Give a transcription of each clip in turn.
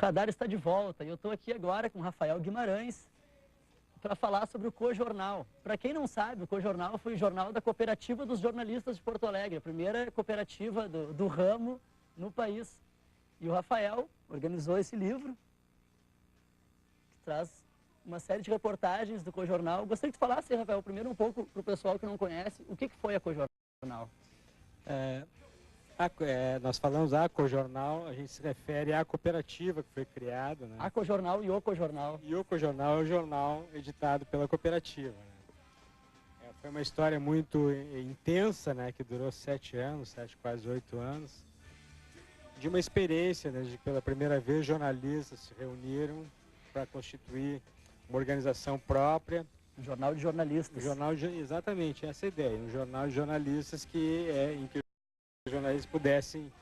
Radar está de volta e eu estou aqui agora com Rafael Guimarães para falar sobre o Cojornal. Para quem não sabe, o Cojornal foi o jornal da Cooperativa dos Jornalistas de Porto Alegre, a primeira cooperativa do ramo no país. E o Rafael organizou esse livro, que traz uma série de reportagens do Cojornal. Gostaria que tu falasse, Rafael, primeiro um pouco para o pessoal que não conhece, o que foi a Cojornal? Nós falamos a Cojornal, a gente se refere à cooperativa que foi criada, né? A Cojornal e o Cojornal. E o Cojornal é o jornal editado pela cooperativa, né? Foi uma história muito intensa, né? Que durou 7 anos, quase 8 anos. De uma experiência, né? De que pela primeira vez jornalistas se reuniram para constituir uma organização própria. Um jornal de jornalistas. Exatamente, essa é a ideia. Um jornal de jornalistas em que os jornalistas pudessem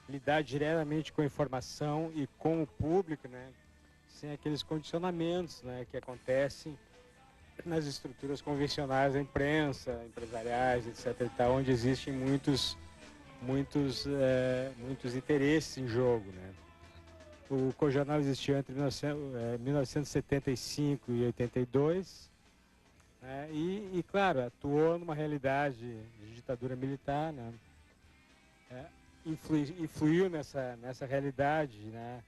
lidar diretamente com a informação e com o público, né, sem aqueles condicionamentos, né, que acontecem nas estruturas convencionais da imprensa, empresariais, etc. e tal, onde existem muitos interesses em jogo, né. O Cojornal existiu entre 1975 e 82, né, e, claro, atuou numa realidade de ditadura militar, né. Influiu nessa realidade, né,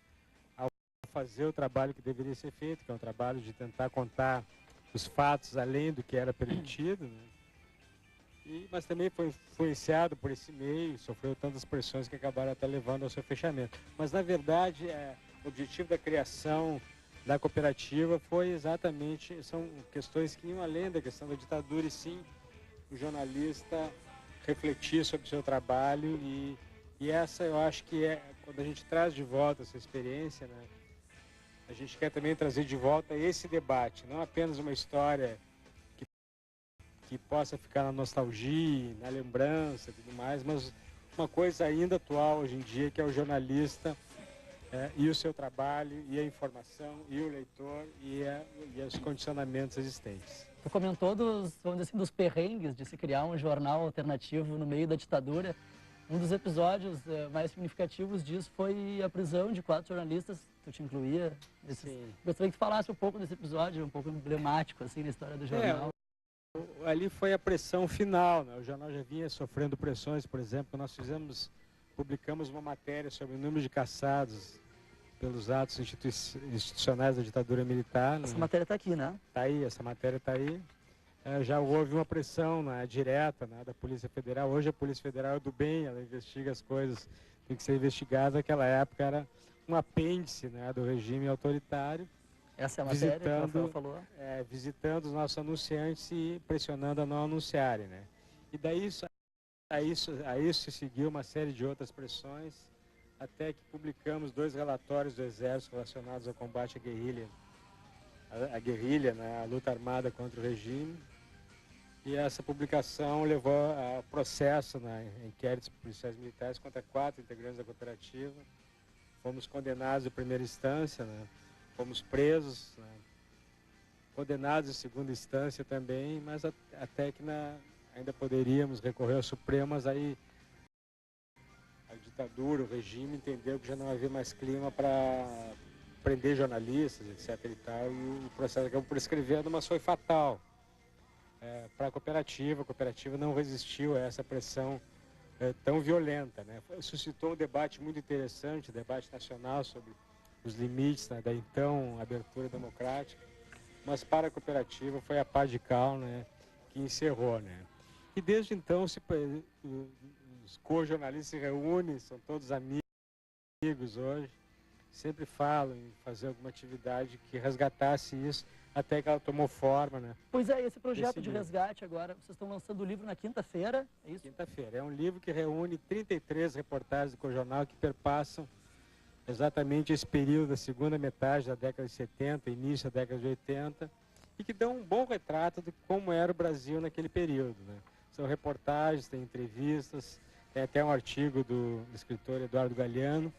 ao fazer o trabalho que deveria ser feito, que é um trabalho de tentar contar os fatos além do que era permitido, né, mas também foi influenciado por esse meio, sofreu tantas pressões que acabaram até levando ao seu fechamento. Mas, na verdade, o objetivo da criação da cooperativa foi exatamente, são questões que iam além da questão da ditadura, e sim o jornalista refletir sobre o seu trabalho, e essa eu acho que quando a gente traz de volta essa experiência, né, a gente quer também trazer de volta esse debate, não apenas uma história que possa ficar na nostalgia, na lembrança e tudo mais, mas uma coisa ainda atual hoje em dia, que é o jornalista e o seu trabalho, e a informação, e o leitor, e os condicionamentos existentes. Tu comentou vamos dizer assim, dos perrengues de se criar um jornal alternativo no meio da ditadura. Um dos episódios mais significativos disso foi a prisão de 4 jornalistas, tu te incluía. Gostaria que tu falasse um pouco desse episódio, um pouco emblemático assim, na história do jornal. Ali foi a pressão final, né? O jornal já vinha sofrendo pressões, por exemplo, publicamos uma matéria sobre o número de caçados pelos atos institucionais da ditadura militar. Essa matéria está aqui, né? Está aí, essa matéria está aí. Já houve uma pressão, né, direta, né, da Polícia Federal. Hoje a Polícia Federal é do bem, ela investiga as coisas, tem que ser investigada. Naquela época era um apêndice, né, do regime autoritário. Essa é a matéria que o Rafael falou? Visitando os nossos anunciantes e pressionando a não anunciarem, né. E daí a isso se seguiu uma série de outras pressões, até que publicamos 2 relatórios do Exército relacionados ao combate à guerrilha, né, a luta armada contra o regime. E essa publicação levou a processo, né, inquéritos policiais militares contra 4 integrantes da cooperativa. Fomos condenados em primeira instância, né, fomos presos, né, condenados em segunda instância também, mas até que ainda poderíamos recorrer ao Supremo, mas aí a ditadura, o regime entendeu que já não havia mais clima para prender jornalistas, etc. e tal, e o processo acabou prescrevendo, mas foi fatal para a cooperativa não resistiu a essa pressão tão violenta, né? Suscitou um debate muito interessante, debate nacional sobre os limites, né, da então abertura democrática, mas para a cooperativa foi a pá de cal, né, que encerrou, né? E desde então os co-jornalistas se reúnem, são todos amigos hoje, sempre falam em fazer alguma atividade que resgatasse isso, até que ela tomou forma, né? Pois é, esse projeto de resgate agora, vocês estão lançando o livro na quinta-feira, é isso? Quinta-feira. É um livro que reúne 33 reportagens do Cojornal que perpassam exatamente esse período da segunda metade da década de 70, início da década de 80, e que dão um bom retrato de como era o Brasil naquele período, né? São reportagens, tem entrevistas, tem até um artigo do escritor Eduardo Galeano,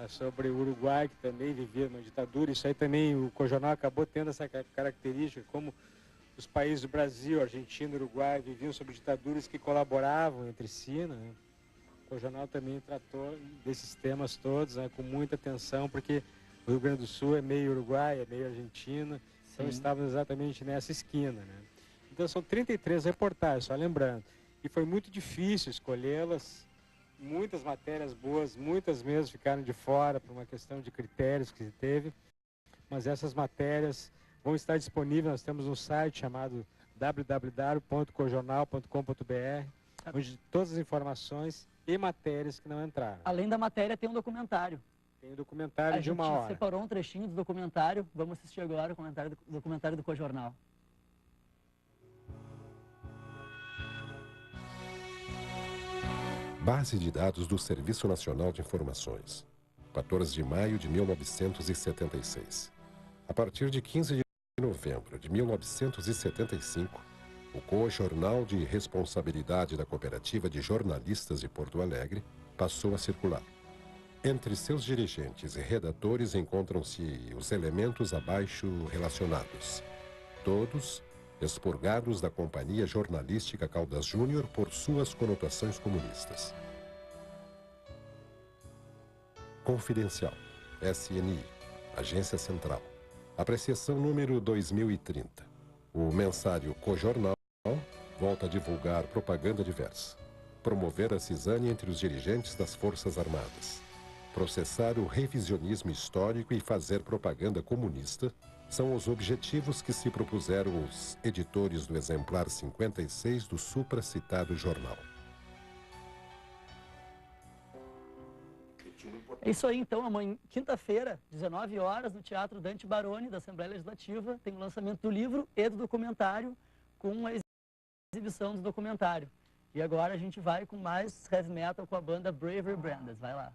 sobre o Uruguai, que também vivia uma ditadura. Isso aí também, o Cojornal acabou tendo essa característica, como os países do Brasil, Argentina e Uruguai viviam sob ditaduras que colaboravam entre si, né? o jornal também tratou desses temas todos, né, com muita atenção, porque o Rio Grande do Sul é meio Uruguai, é meio Argentina, então estávamos exatamente nessa esquina, né? Então são 33 reportagens, só lembrando. E foi muito difícil escolhê-las, muitas matérias boas, muitas mesmo ficaram de fora por uma questão de critérios que se teve, mas essas matérias vão estar disponíveis, nós temos um site chamado www.cojornal.com.br, onde todas as informações e matérias que não entraram. Além da matéria, tem um documentário. Tem um documentário de 1 hora. A gente separou um trechinho do documentário, vamos assistir agora o documentário do Cojornal. Base de dados do Serviço Nacional de Informações, 14 de maio de 1976. A partir de 15 de novembro de 1975, o Cojornal de responsabilidade da Cooperativa de Jornalistas de Porto Alegre passou a circular. Entre seus dirigentes e redatores encontram-se os elementos abaixo relacionados. Todos expurgados da Companhia Jornalística Caldas Júnior por suas conotações comunistas. Confidencial, SNI, Agência Central. Apreciação número 2030. O mensário Cojornal volta a divulgar propaganda diversa. Promover a cisânia entre os dirigentes das Forças Armadas. Processar o revisionismo histórico e fazer propaganda comunista são os objetivos que se propuseram os editores do exemplar 56 do supracitado jornal. É isso aí, então, amanhã, quinta-feira, 19 horas, no Teatro Dante Baroni, da Assembleia Legislativa, tem o lançamento do livro e do documentário, com a exibição do documentário. E agora a gente vai com mais heavy metal com a banda Bravery Brandas. Vai lá.